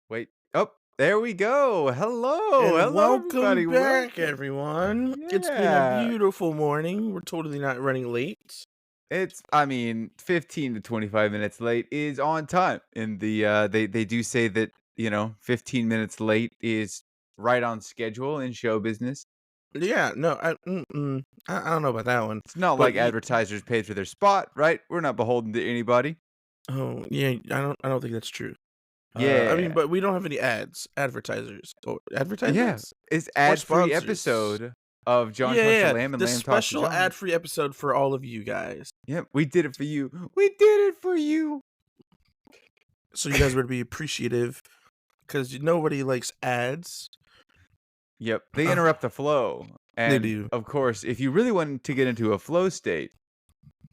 Wait. Oh, there we go. Hello. And Hello, welcome everybody. back, Welcome. everyone. It's been a Yeah. beautiful morning. We're totally not running late. I mean, 15 to 25 minutes late is on time. They do say that, 15 minutes late is right on schedule in show business. Yeah, no, I don't know about that one, It's not but like advertisers paid for their spot, right? We're not beholden to anybody. oh yeah, I don't think that's true. I mean, Yeah. but we don't have any advertisers, or Yeah. advertisements It's or ad-free sponsors. episode of John Yeah, Talks to yeah, Lamb and the Lamb Talks to special John. ad-free episode for all of you guys. Yep, we did it for you. We did it for you. So you guys would be appreciative because nobody likes ads. Yep, they Uh, interrupt the flow. they And do. of course, if you really want to get into a flow state,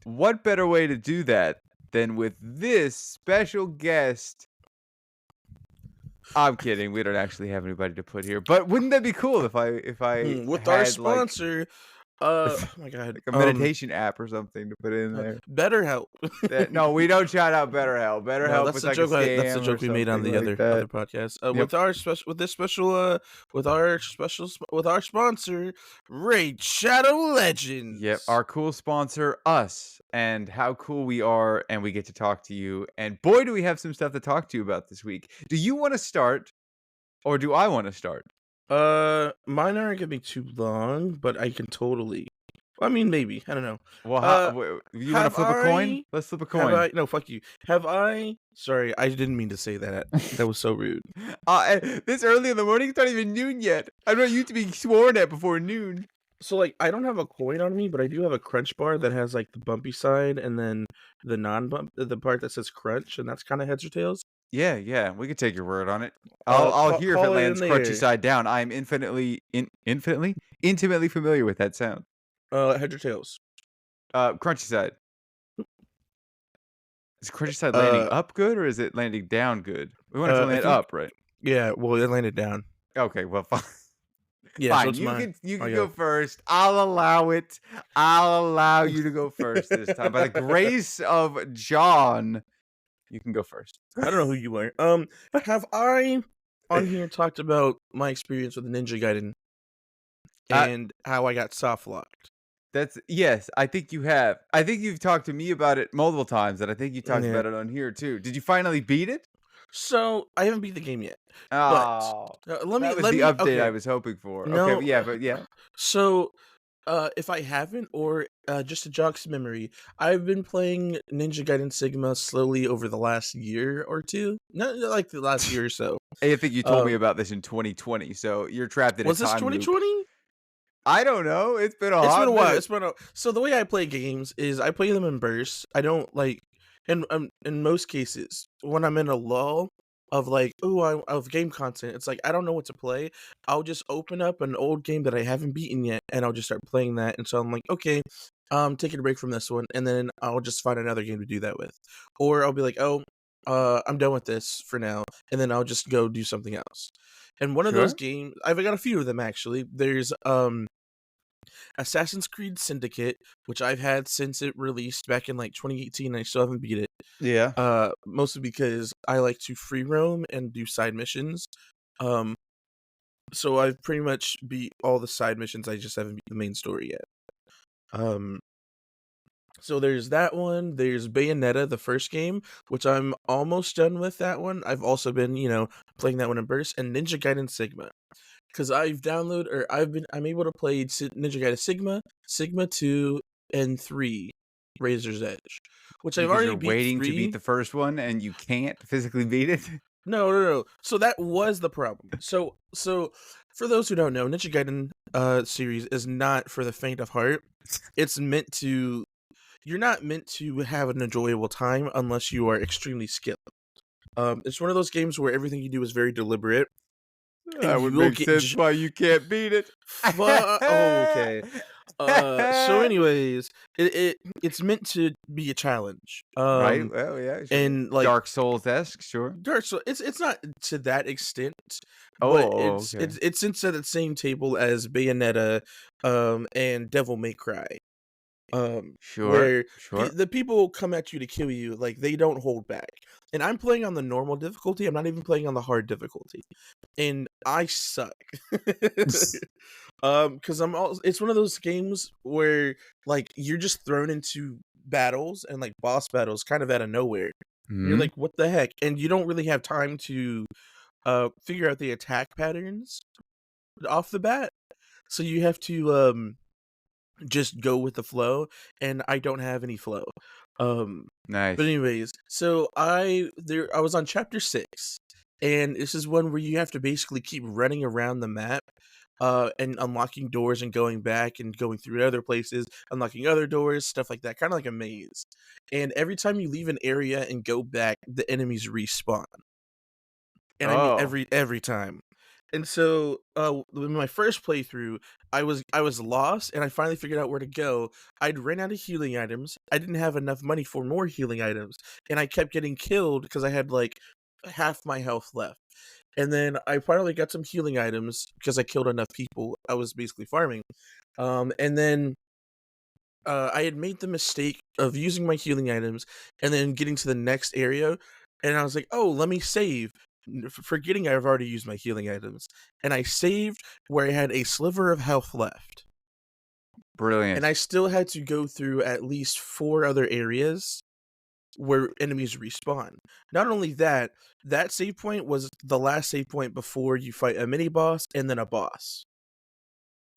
what better way to do that than with this special guest? I'm kidding. We don't actually have anybody to put here, but wouldn't that be cool if I With our had like sponsor, oh my god, like a meditation app or something to put in there? BetterHelp. No, we don't shout out BetterHelp. No, BetterHelp that's was the like a joke. That's the scam or joke we made on something the like other that. podcast. Yep. With our sponsor, Raid Shadow Yep, Legends. our cool sponsor, us, and how cool we are, and we get to talk to you. And boy, do we have some stuff to talk to you about this week. Do you want to start, or do I want to start? Mine aren't gonna be too long, but I can totally. I mean, maybe I don't know. Well, Uh, you want to have flip a coin? I? Let's flip a Have coin. I? No, fuck you. Have I? Sorry, I didn't mean to say that. That was so rude. This early in the morning, it's not even noon yet. I don't want you to be sworn at before noon. So, like, I don't have a coin on me, but I do have a crunch bar that has, like, the bumpy side and then the non-bump the part that says crunch, and that's kinda heads or tails. Yeah, yeah, we could take your word on it. I'll hear if it Call it in lands crunchy there. side down. I am intimately familiar with that sound. Heads or tails. Crunchy side. Is crunchy side landing Uh, up good or is it landing down good? We want it to I land think up, right? yeah, well, it landed down. Okay, well, fine. Yeah, so Fine. it's You mine. can you Oh, can yeah. go first. I'll allow it. I'll allow you to go first this time. By the grace of John, you can go first. I don't know who you are. Have I, on here, talked about my experience with Ninja Gaiden Uh, and how I got soft locked? that's yes. I think you have. I think you've talked to me about it multiple times, and I think you talked Yeah. about it on here too. Did you finally beat it? So, I haven't beat the game yet, but, Oh, let me that was the update I okay. was hoping for. Okay, No, but yeah. so if I haven't, or just to jog some memory, I've been playing Ninja Gaiden Sigma slowly over the last year or two. Not like the last year or so. I think you told me Um, about this in 2020, so you're trapped in a was this time loop. 2020? I don't know. It's been a It's been hot a while. minute. It's been a so the way I play games is I play them in bursts. I don't like, in most cases when I'm in a lull of like, of game content, it's like I don't know what to play. I'll just open up an old game that I haven't beaten yet, and I'll just start playing that. And so I'm like, okay, taking a break from this one, and then I'll just find another game to do that with, or I'll be like, oh, I'm done with this for now, and then I'll just go do something else. And one of those Sure. games, I've got a few of them actually. There's Assassin's Creed Syndicate, which I've had since it released back in like 2018, and I still haven't beat it. Yeah. Mostly because I like to free roam and do side missions. Um, so I've pretty much beat all the side missions. I just haven't beat the main story yet. Um, so there's that one. There's Bayonetta, the first game, which I'm almost done with that one. I've also been, playing that one in bursts, and Ninja Gaiden Sigma. Because I'm able to play Ninja Gaiden Sigma, Sigma 2, and 3, Razor's Edge, which I've Because already you're beat waiting to beat 3. the first one and you can't physically beat it? No, no, no. So that was the problem. So for those who don't know, Ninja Gaiden series is not for the faint of heart. It's meant to You're not meant to have an enjoyable time unless you are extremely skilled. It's one of those games where everything you do is very deliberate, and That would you will make get sense why you can't beat it. Oh, okay. So anyways, it's meant to be a challenge. Right? Well, yeah, sure. And like Dark Souls-esque, sure. Dark Souls, it's not to that extent, but Oh, okay. it's at the same table as Bayonetta, and Devil May Cry. Sure, where sure. the people come at you to kill you, like, they don't hold back. And I'm playing on the normal difficulty, I'm not even playing on the hard difficulty, and I suck. Because I'm all it's one of those games where, like, you're just thrown into battles and, like, boss battles kind of out of nowhere. And you're Mhm. like, "What the heck?" And you don't really have time to, figure out the attack patterns off the bat, so you have to, just go with the flow, and I don't have any flow. Um, but Nice. anyways, so I was on chapter 6, and this is one where you have to basically keep running around the map, and unlocking doors and going back and going through other places, unlocking other doors, stuff like that, kinda like a maze. And every time you leave an area and go back, the enemies respawn. And I mean Oh, every time. And so, in my first playthrough, I was lost, and I finally figured out where to go. I'd ran out of healing items. I didn't have enough money for more healing items, and I kept getting killed because I had, like, half my health left. And then I finally got some healing items because I killed enough people. I was basically farming. And then I had made the mistake of using my healing items and then getting to the next area, and I was like, "Oh, let me save," forgetting I've already used my healing items, and I saved where I had a sliver of health left, and brilliant. I still had to go through at least 4 other areas where enemies respawn. Not only that, that save point was the last save point before you fight a mini boss and then a boss.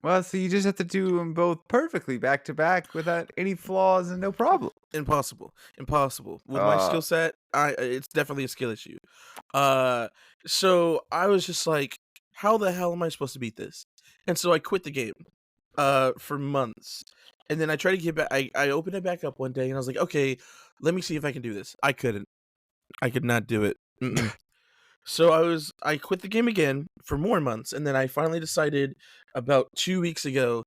Well, so you just have to do them both perfectly back to back without any flaws and no problem. Impossible, impossible. With my Uh, skill set, it's definitely a skill issue. Uh, so I was just like, "How the hell am I supposed to beat this?" And so I quit the game, for months, and then I tried to get back. I opened it back up one day, and I was like, "Okay, let me see if I can do this." I couldn't. I could not do it. Mm-mm. So I quit the game again for more months, and then I finally decided about 2 weeks ago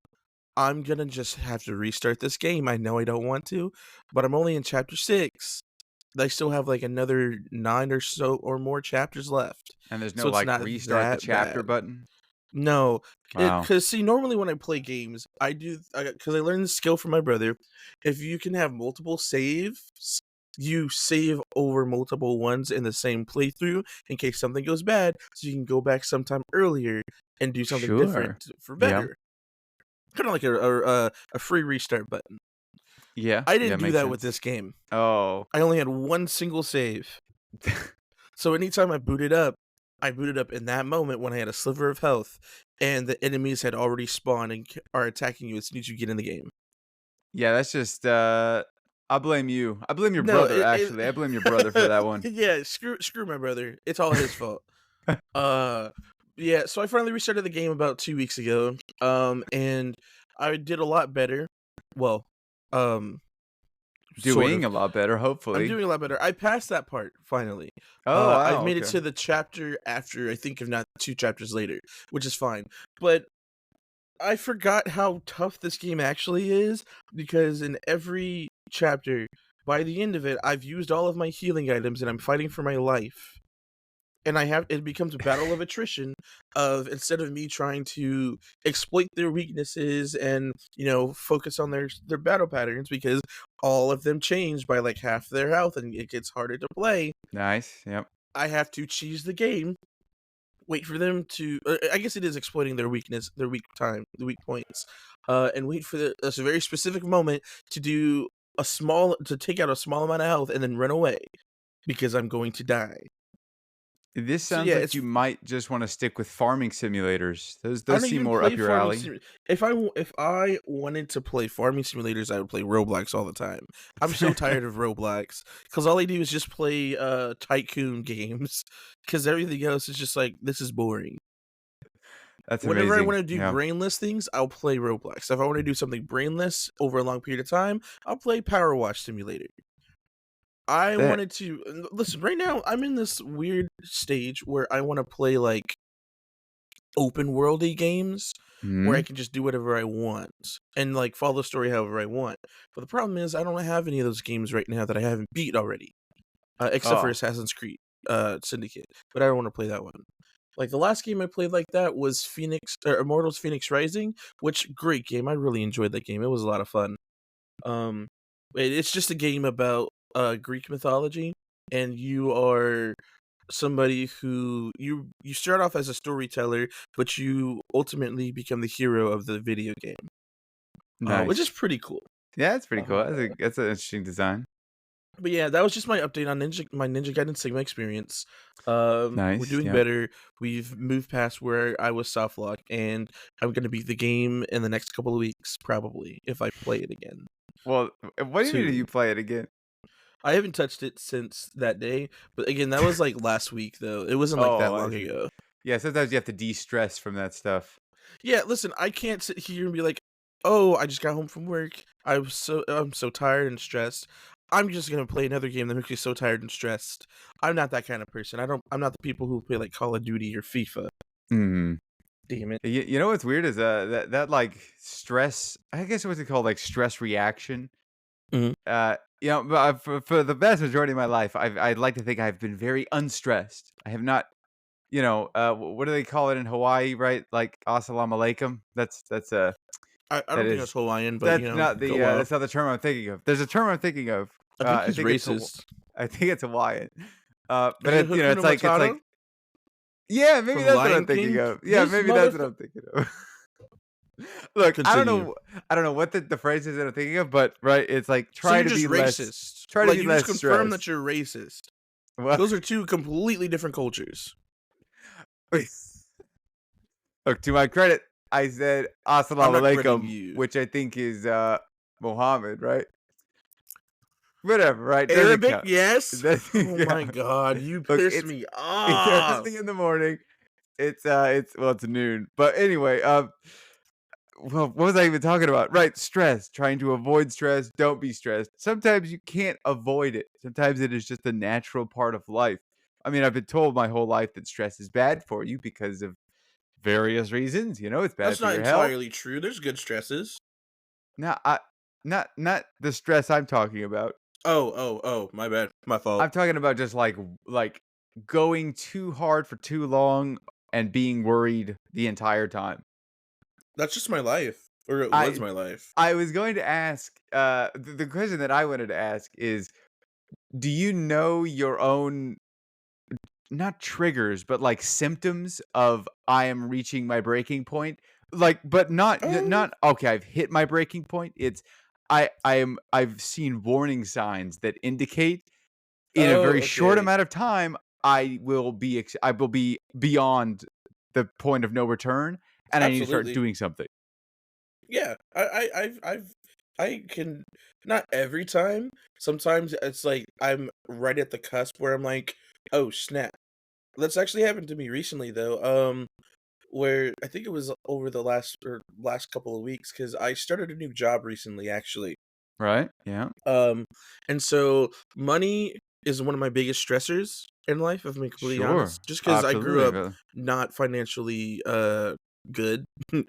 I'm gonna just have to restart this game. I know I don't want to, but I'm only in chapter 6. I still have like another 9 or so or more chapters left. and there's So no, it's like, not restart the that chapter bad. button? No, Wow. because see, normally when I play games, because I learned this skill from my brother. If you can have multiple saves, you save over multiple ones in the same playthrough in case something goes bad, so you can go back sometime earlier and do something different Sure. for Yeah. better. Kind of like a free restart button. Yeah, I yeah, didn't do makes that with sense. this game. Oh. I only had one single save. So anytime I booted up in that moment when I had a sliver of health, and the enemies had already spawned and are attacking you as soon as you get in the game. Yeah, that's just, I blame you. I blame your No, brother, actually. I blame your brother for that one. yeah, screw my brother. It's all his fault. Uh, yeah. So I finally restarted the game about 2 weeks ago. And I did a lot better. Well, um, sort Doing of. a lot better, I'm hopefully. doing a lot better. I passed that part finally. Oh, I've wow, made it okay. to the chapter after I think if not 2 chapters later, which is fine. But I forgot how tough this game actually is because in every chapter, by the end of it, I've used all of my healing items and I'm fighting for my life. And it becomes a battle of attrition of instead of me trying to exploit their weaknesses and, focus on their battle patterns because all of them change by like half their health and it gets harder to play. Nice, yep. I have to cheese the game, wait for them to I guess it is exploiting their weakness, their the weak points, and wait for a very specific moment to to take out a small amount of health and then run away because I'm going to die. This So sounds yeah, like you might just wanna stick with farming simulators. I Those don't seem even more play up your farming alley. sim. If I wanted to play farming simulators, I would play Roblox all the time. I'm so tired of Roblox because all I do is just play tycoon games because everything else is just like this is boring. That's Whenever I amazing, wanna do yeah. brainless things, I'll play Roblox. If I wanna do something brainless over a long period of time, I'll play Power Wash Simulator. I That wanted to listen, right now, I'm in this weird stage where I wanna play, like, open worldy games where I Mhm. can just do whatever I want and, like, follow the story however I want. But the problem is I don't have any of those games right now that I haven't beat already, except for Oh, Assassin's Creed, Syndicate, but I don't wanna play that one. Like, the last game I played like that was Immortals: Phoenix Rising, which great game, I really enjoyed that game, it was a lot of fun. Um, it's just a game about Greek mythology, and you are somebody who you start off as a storyteller, but you ultimately become the hero of the video game, which is Nice. pretty cool. Yeah, that's pretty Uh, cool. That's an interesting design. but yeah, that was just my update on my Ninja Gaiden Sigma experience. We're Nice. doing Yeah. better. We've moved past where I was soft lock, and I'm gonna beat the game in the next couple of weeks, probably if I play it again Well, what do you mean soon. you play it again? I haven't touched it since that day, but again, that was like last week though. It wasn't like Oh, that I long see. ago. Yeah, sometimes you have to de-stress from that stuff. Yeah, listen, I can't sit here and be like, "Oh, I just got home from work. I'm so tired and stressed. I'm just gonna play another game that makes me so tired and stressed." I'm not that kind of person. I'm not the people who play like Call of Duty or FIFA. Mhm. Damn it. You know what's weird is, that, like, stress I guess what's it called, like, stress reaction? Mhm. But for the vast majority of my life, I'd like to think I've been very unstressed. I have not, what do they call it in Hawaii, right? Like, "Assalamu alaikum." I That don't think that's is Hawaiian, but go off. that's not the term I'm thinking of. There's a term I'm thinking of. I think I he's think it's racist. I think it's Hawaiian. But Is it it's Hakuna it's Matata like yeah, maybe from that's what I'm Lion thinking King? of. Yeah, This maybe that's what motherfucker. I'm thinking of. Look, Continue. I don't know what the phrase is that I'm thinking of, but right, it's like So you're just racist. try to Like be you just less confirm that stressed. you're racist. Well, Those are two completely different cultures. look, to my credit, I said I'm "Assalamu not crediting alaikum," you. which I think is Muhammad, right? Whatever, right? Doesn't Arabic, count. It yes. doesn't Oh my count. god, you Look, piss me it's off. early in the morning. It's noon. But anyway, well, what was I even talking about? Right, stress. Trying to avoid stress. Don't be stressed. Sometimes you can't avoid it. Sometimes it is just a natural part of life. I mean, I've been told my whole life that stress is bad for you because of various reasons. It's bad That's for not your health. entirely true. There's good stresses. Now, not the stress I'm talking about. Oh, my bad. My fault. I'm talking about just like going too hard for too long and being worried the entire time. That's just my life. Or it was I my life. I was going to ask the question that I wanted to ask is do you know your own not triggers but like symptoms of I am reaching my breaking point? Like but Um, not okay, I've hit my breaking point. It's I've seen warning signs that indicate in a very short okay. amount of time, I will be beyond the point of no return, and I need to start Absolutely. doing something. Yeah. I can not every time. Sometimes it's like I'm right at the cusp where I'm like, oh snap. That's actually happened to me recently though. Where I think it was over the last couple of weeks because I started a new job recently actually. Right? Yeah. Um, and so money is one of my biggest stressors in life, if I'm being completely Sure. honest, just because I grew Absolutely. up not financially good. And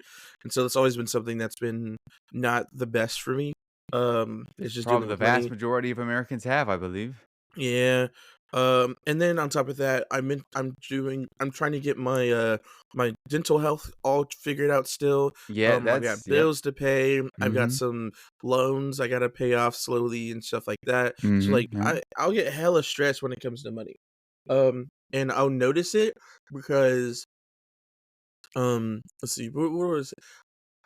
so it's always been something that's been not the best for me. It's It's just dealing probably the with vast money. majority of Americans have, I believe. Yeah. And then on top of that, I'm trying to get my dental health all figured out still. Yeah, I've got that's yep. bills to pay. I've got Mhm. some loans I gotta pay off slowly and stuff like that. So Mhm. like Yeah. I'll get hella stressed when it comes to money. And I'll notice it because let's see, what was it?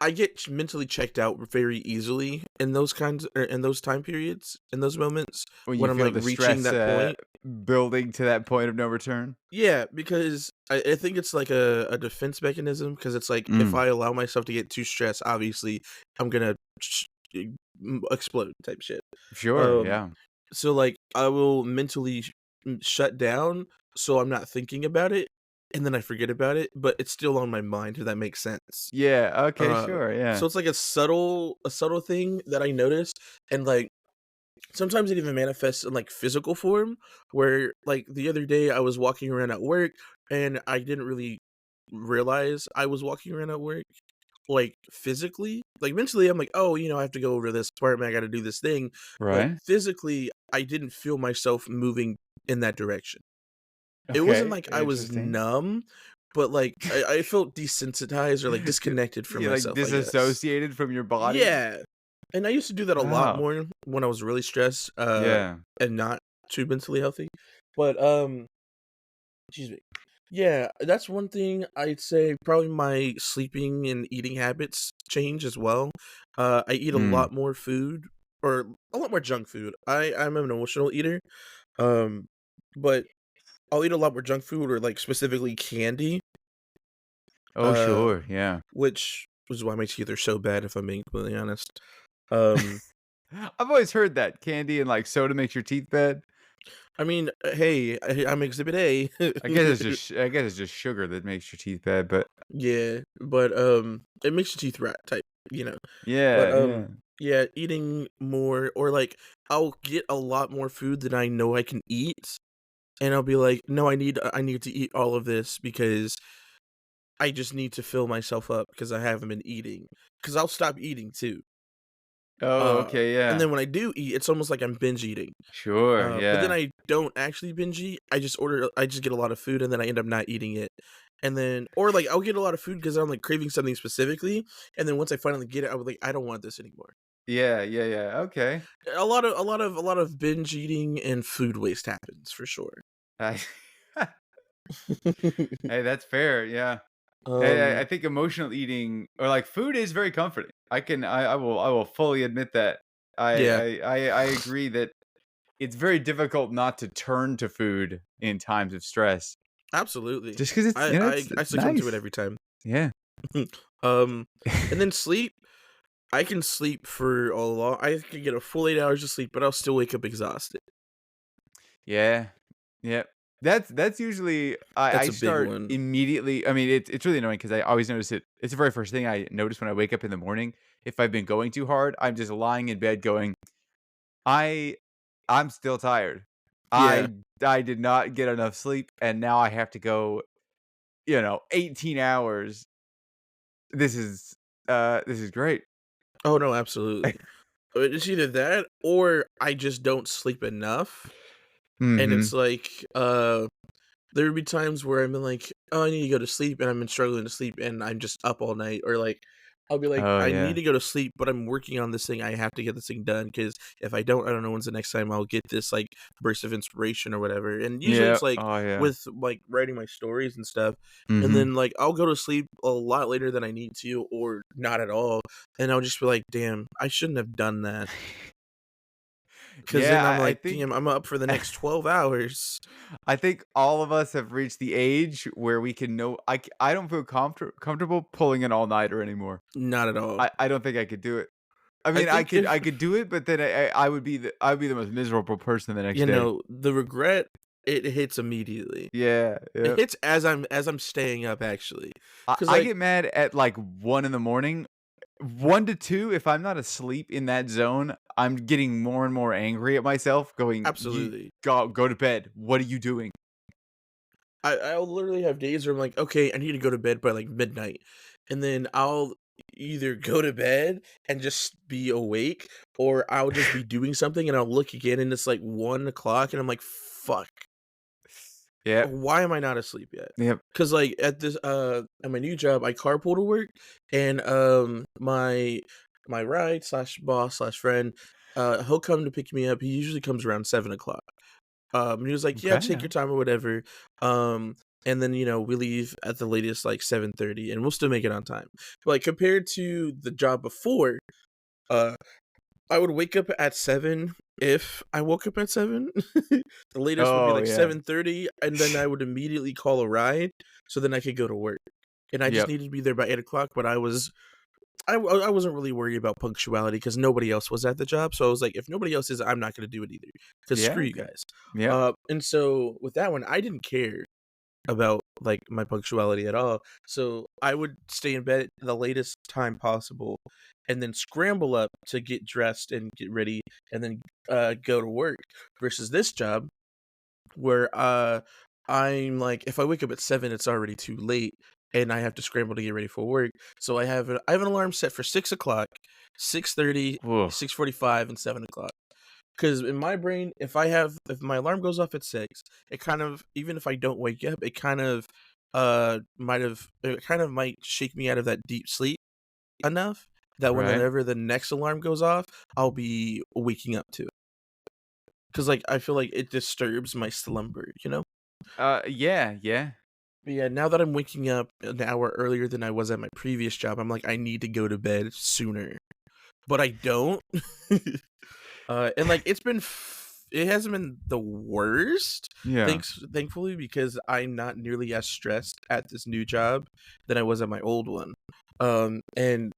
I get mentally checked out very easily in those kinds or in those time periods, in those moments When when you I'm feel like the reaching stress that point. building to that point of no return. Yeah, because I think it's like a defense mechanism because it's like if Mm. I allow myself to get too stressed, obviously I'm gonna explode type shit. Sure, Um, yeah. so like I will mentally shut down so I'm not thinking about it, and then I forget about it, but it's still on my mind. If that makes sense. Yeah, okay, Uh, sure, yeah. so it's like a subtle thing that I noticed, and like sometimes it even manifests in like physical form where like the other day I was walking around at work and I didn't really realize I was walking around at work like physically. Like mentally I'm like, "Oh, I have to go over to this apartment. I got to do this thing." But Right? physically I didn't feel myself moving in that direction. It wasn't Okay, like I was interesting. numb, but like I felt desensitized or like disconnected from You like myself, I guess. disassociated from your body? Yeah. And I used to do that a lot Wow. more when I was really stressed, Yeah. and not too mentally healthy. But, excuse me. Yeah, that's one thing I'd say probably my sleeping and eating habits change as well. I eat a Mm. lot more food or a lot more junk food. I'm an emotional eater, um, but I'll eat a lot more junk food or, like, specifically candy, Oh, uh, sure, yeah. which is why my teeth are so bad if I'm being completely honest. Um, I've always heard that candy and, like, soda makes your teeth bad. I mean, hey, I'm Exhibit A. I guess it's just sugar that makes your teeth bad, but Yeah, but, it makes your teeth rot type, you know? But, yeah, yeah. yeah, eating more or, like, I'll get a lot more food than I know I can eat, and I'll be like, "No, I need to eat all of this because I just need to fill myself up because I haven't been eating. Because 'Cause I'll stop eating too. Oh, okay, And yeah. then when I do eat, it's almost like I'm binge eating. Sure, But then yeah. I don't actually binge eat. I just get a lot of food and then I end up not eating it. And then or like I'll get a lot of food because I'm like craving something specifically, and then once I finally get it, I was like, I don't want this anymore. Yeah, yeah, yeah, okay. A lot of binge eating and food waste happens for sure. I Hey, that's fair, yeah. Hey, I um think emotional eating or, like, food is very comforting. I will fully admit that. yeah, I agree that it's very difficult not to turn to food in times of stress absolutely. just because it's, I it's succumb to it nice. every time. Yeah. um and then sleep, I can sleep for a long I can get a full 8 hours of sleep, but I'll still wake up exhausted. Yeah. Yep. That's usually That's I a big start one. immediately. I mean, it's really annoying because I always notice it. It's the very first thing I notice when I wake up in the morning. If I've been going too hard, I'm just lying in bed going, I I'm still tired. Yeah. I did not get enough sleep and now I have to go, 18 hours. This is great. Oh, no, absolutely. It's either that or I just don't sleep enough, and it's Mhm. like, there would be times where I'm like, "Oh, I need to go to sleep," and I've been struggling to sleep, and I'm just up all night, or, like, I'll be like, Oh "I need yeah. to go to sleep, but I'm working on this thing, I have to get this thing done because if I don't, I don't know when's the next time I'll get this, like, burst of inspiration or whatever," and usually Yeah. it's, like, Oh yeah. with, like, writing my stories and stuff, and Mhm. then, like, I'll go to sleep a lot later than I need to or not at all, and I'll just be like, "Damn, I shouldn't have done that." Because Yeah, then I'm I like, think "Damn, I'm up for the next 12 hours." I think all of us have reached the age where we can know I don't feel comfortable pulling an all-nighter anymore. Not at all. I don't think I could do it. I I mean, think I if could do it, but then I would be the most miserable person the next you day. know, the regret, it hits immediately. Yeah, It yeah. hits as I'm staying up actually, because I like get mad at, like, 1 in the morning. 1 to 2, if I'm not asleep in that zone, I'm getting more and more angry at myself going, "You absolutely. go to bed. What are you doing?" I'll literally have days where I'm like, "Okay, I need to go to bed by, like, midnight," and then I'll either go to bed and just be awake, or I'll just be doing something and I'll look again and it's, like, 1 o'clock, and I'm like, "Fuck. Yep, Why am I not asleep yet?" yep. Because like, at my new job, I carpool to work, and, my ride/boss/friend, he'll come to pick me up. He usually comes around 7 o'clock. He was like, "Yeah, Okay, take yeah. your time or whatever." And then, we leave at the latest, like, 7:30, and we'll still make it on time. But, like, compared to the job before, uh, I would wake up at 7 if I woke up at 7. The latest would be, Oh, like, yeah. 7:30, and then I would immediately call a ride so then I could go to work. And I just Yep. needed to be there by 8 o'clock, but I wasn't really worried about punctuality because nobody else was at the job, so I was like, "If nobody else is, I'm not gonna do it either. Because Yeah, screw you okay. guys." Yep. And so with that one, I didn't care about, like, my punctuality at all. So I would stay in bed the latest time possible and then scramble up to get dressed and get ready and then go to work versus this job where I'm like if I wake up at 7 it's already too late and I have to scramble to get ready for work. So I have an alarm set for 6 o'clock, 6:30, Oof. 6:45, and 7 o'clock. Because in my brain, if my alarm goes off at 6, it kind of even if I don't wake up, it kind of might shake me out of that deep sleep enough, that Right. whenever the next alarm goes off, I'll be waking up to it. Because like I feel like it disturbs my slumber, you know. Yeah, yeah. But yeah, now that I'm waking up an hour earlier than I was at my previous job, I'm like, I need to go to bed sooner, but I don't. And like it hasn't been the worst, Yeah. thankfully, because I'm not nearly as stressed at this new job than I was at my old one. And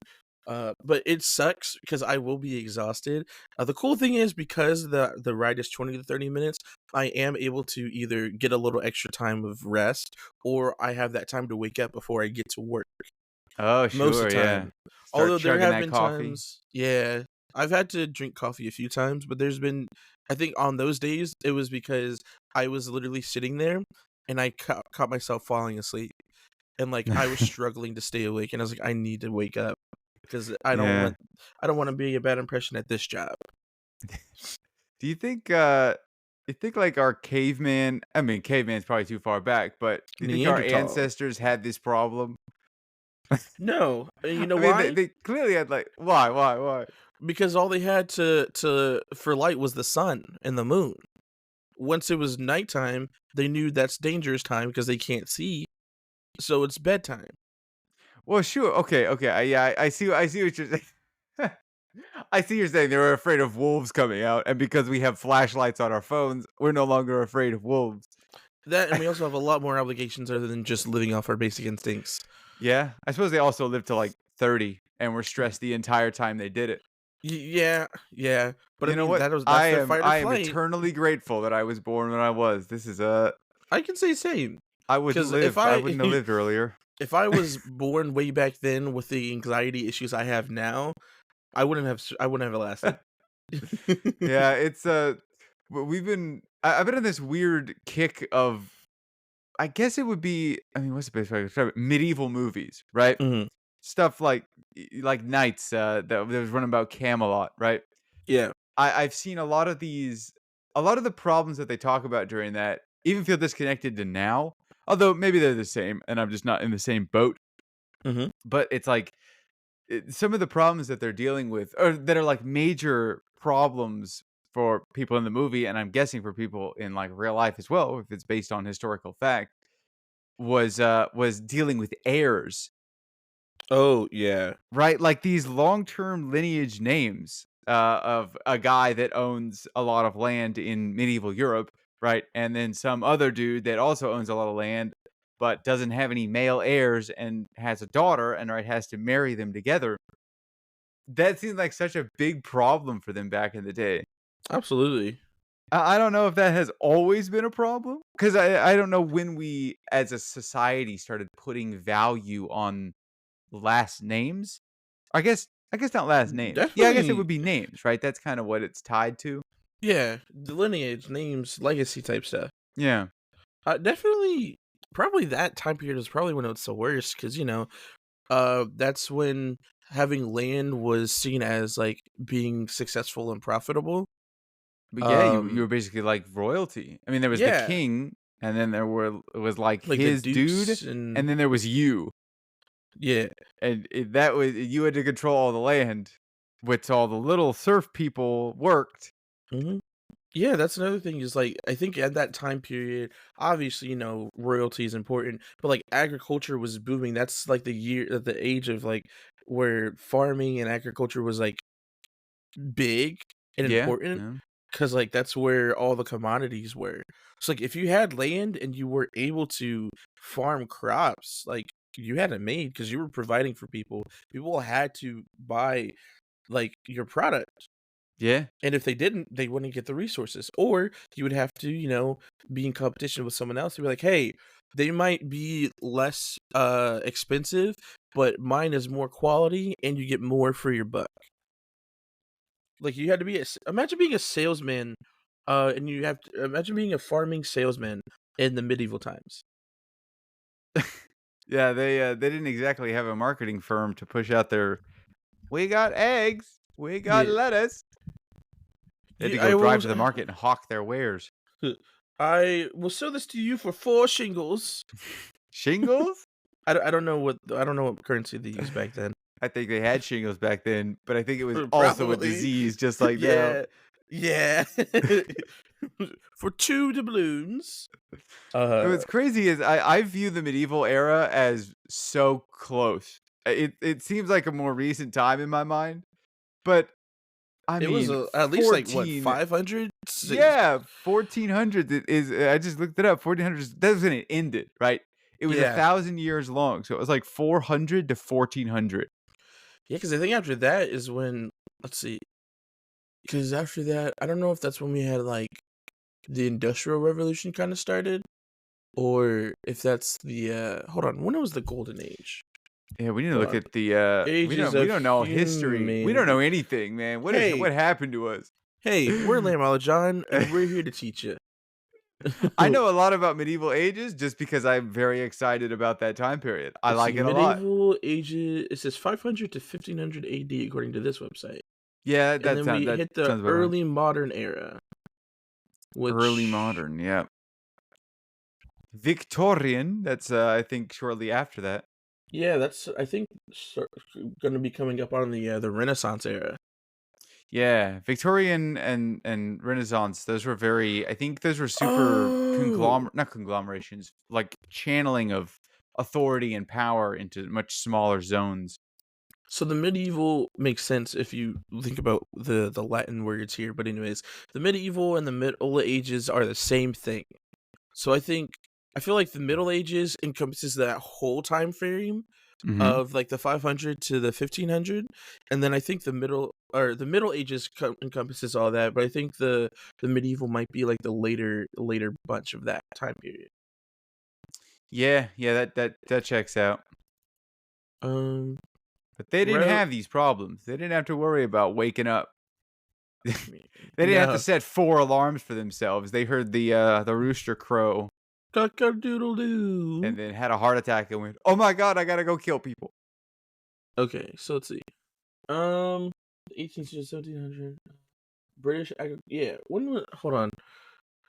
but it sucks because I will be exhausted. The cool thing is because the ride is 20 to 30 minutes, I am able to either get a little extra time of rest or I have that time to wake up before I get to work Oh, most of sure, the yeah. time. Start Although there chugging have that been coffee. times, yeah, I've had to drink coffee a few times, but there's been, I think on those days, it was because I was literally sitting there and I caught myself falling asleep. And like I was struggling to stay awake, and I was like, I need to wake up because Yeah. I don't want to be a bad impression at this job. Do you think, like, our caveman I mean, caveman's probably too far back, but do you think our Neanderthal. ancestors had this problem? No, you know I mean, they why? they clearly had, like why? Because all they had to for light was the sun and the moon. Once it was nighttime, they knew that's dangerous time because they can't see, so it's bedtime. Well, sure, okay, yeah, I see what you're saying. I see you're saying they were afraid of wolves coming out, and because we have flashlights on our phones, we're no longer afraid of wolves. That and we also have a lot more obligations other than just living off our basic instincts. Yeah, I suppose they also lived to, like, 30 and were Y- stressed the entire time they did it. yeah, yeah, but I You know mean what? that's their fight or I am flight. eternally grateful that I was born when I was. This is, I can say same because I wouldn't have lived earlier. if I was born way back then with the anxiety issues I have now, I wouldn't have lasted. Yeah, it's, we've been I've been on this weird kick of I guess it would be I mean, what's the best way to describe it? Medieval movies, right? Mhm. Stuff like Knights, that was running about Camelot, right? Yeah. I've seen a lot of the problems that they talk about during that even feel disconnected to now, although maybe they're the same and I'm just not in the same boat, Mhm. but it's like some of the problems that they're dealing with or that are like major problems for people in the movie and I'm guessing for people in like real life as well if it's based on historical fact was dealing with heirs, Oh, yeah. right? Like these long-term lineage names of a guy that owns a lot of land in medieval Europe, right? And then some other dude that also owns a lot of land but doesn't have any male heirs and has a daughter and right has to marry them together. That seemed like such a big problem for them back in the day. Absolutely. I don't know if that has always been a problem because I don't know when we as a society started putting value on last names. I guess not last names. Yeah, I guess it Definitely, would be names, right? That's kind of what it's tied to. yeah, the lineage, names, legacy type stuff. Yeah. Definitely probably that time period is probably when it's the worst because that's when having land was seen as, like, being successful and profitable. But yeah, you Um, were basically like royalty. I mean, there was the yeah, king and then there were it was like like the his dude dukes and and then there was you. yeah. And that was you had to control all the land, which all the little serf people worked. Mhm. Yeah, that's another thing is, like, I think at that time period, obviously, royalty is important, but, like, agriculture was booming. That's, like, the age of, like, where farming and agriculture was, like, big and Yeah, important, yeah. because like, that's where all the commodities were. So, like, if you had land and you were able to farm crops, like, you had it made because you were providing for people. People had to buy, like, your product. Yeah. And if they didn't, they wouldn't get the resources. Or you would have to, be in competition with someone else to be like, hey, they might be less expensive, but mine is more quality and you get more for your buck. Like you had to be imagine being a salesman, and you have to imagine being a farming salesman in the medieval times. Yeah, they didn't exactly have a marketing firm to push out their "We got eggs, we got Yeah. lettuce." They had to go I drive will to the market and hawk their wares. I will sell this to you for 4 shingles. Shingles? I don't know what currency they used back then. I think they had shingles back then, but I think it was also a Probably. disease just like now. Yeah. Yeah. For 2 doubloons. What's crazy is I view the medieval era as so close. It seems like a more recent time in my mind, but I It was, mean, at least, like, what, 14 500? yeah, 1400 is I just looked it up, 1400 that's when it ended, right? It was Yeah. 1,000 years long, so it was like 400 to 1400. Yeah, because I think after that is when let's see, because after that, I don't know if that's when we had, like, the Industrial Revolution kinda started, or if that's the, hold on, when was the Golden Age? Yeah, we need to Hold look on. at the, Ages we of don't know history. We don't Humanity. know anything, man. Hey, What happened to us? hey, we're Lamb John, and we're here to teach you. I know a lot about medieval ages just because I'm very excited about that time period. I Let's like see, it a lot. medieval ages. It says 500 to 1500 AD according to this website, Yeah, and then we that hit the sounds about right. early modern era, Early which modern, yeah. Victorian, that's I think shortly after that. yeah, that's I think going to be coming up on the Renaissance era. Yeah, Victorian and Renaissance, those were very I think those were super Oh, not conglomerations, like channeling of authority and power into much smaller zones. so the medieval makes sense if you think about the Latin words here. But anyways, the medieval and the Middle Ages are the same thing. So I feel like the Middle Ages encompasses that whole time frame Mhm. of like the 500 to the 1500, and then I think the Middle Ages encompasses all that, but I think the medieval might be like the later bunch of that time period. Yeah, yeah, that checks out. Um, But they didn't Re- have these problems. They didn't have to worry about waking up. I mean, They didn't have to no, set 4 alarms for themselves. They heard the rooster crow cock a doodle doo. and then had a heart attack and went, "Oh my god, I gotta go kill people." Okay, so let's see. Um, 18th to 1700 British. Yeah, hold on,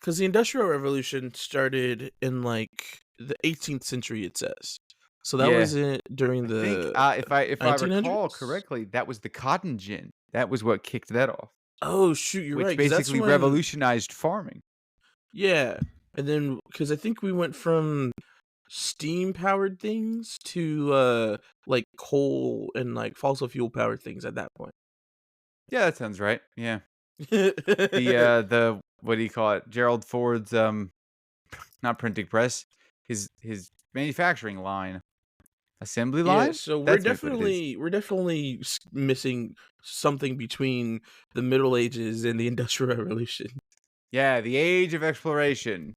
because the Industrial Revolution started in like the 18th century. It says so that Yeah. was it during I think, the if I recall 1900s. correctly, that was the cotton gin. That was what kicked that off, Oh shoot, you're which right, because that's basically when revolutionized farming. yeah, and then because I think we went from steam powered things to like coal and like fossil fuel powered things at that point. Yeah, that sounds right. Yeah. The what do you call it? Gerald Ford's, not printing press, his manufacturing line. Assembly Yeah, line? so That's what it is. we're definitely missing something between the Middle Ages and the Industrial Revolution. Yeah, the age of exploration.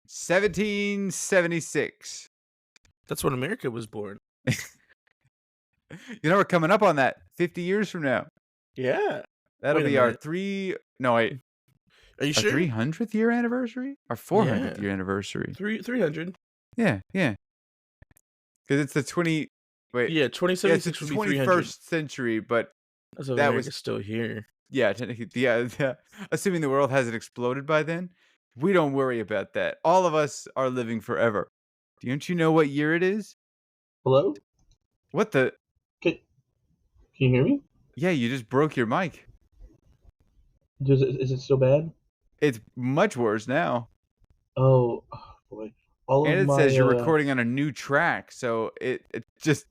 1776. That's when America was born. You know, we're coming up on that 50 years from now. Yeah. That'll Wait a be our minute. 3 no, wait, Are you our sure? 300th year anniversary? Our 400th Yeah. year anniversary. 300. Yeah, yeah. Because it's the 20 wait. Yeah, Yeah, it's the 2076 would be 300. 21st century, but That's if that was America's still here. yeah, technically, yeah, assuming the world hasn't exploded by then, we don't worry about that. All of us are living forever. Don't you know what year it is? Hello? What the Can you hear me? yeah, you just broke your mic. Is it still bad? It's much worse now. Oh boy. All And of it my says you're recording on a new track, so it just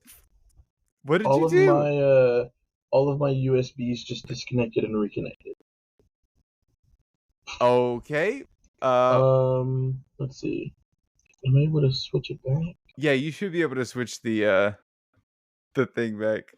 what did you all of do? my all of my USBs just disconnected and reconnected. Okay. Uh Let's see. Am I able to switch it back? yeah, you should be able to switch the thing back.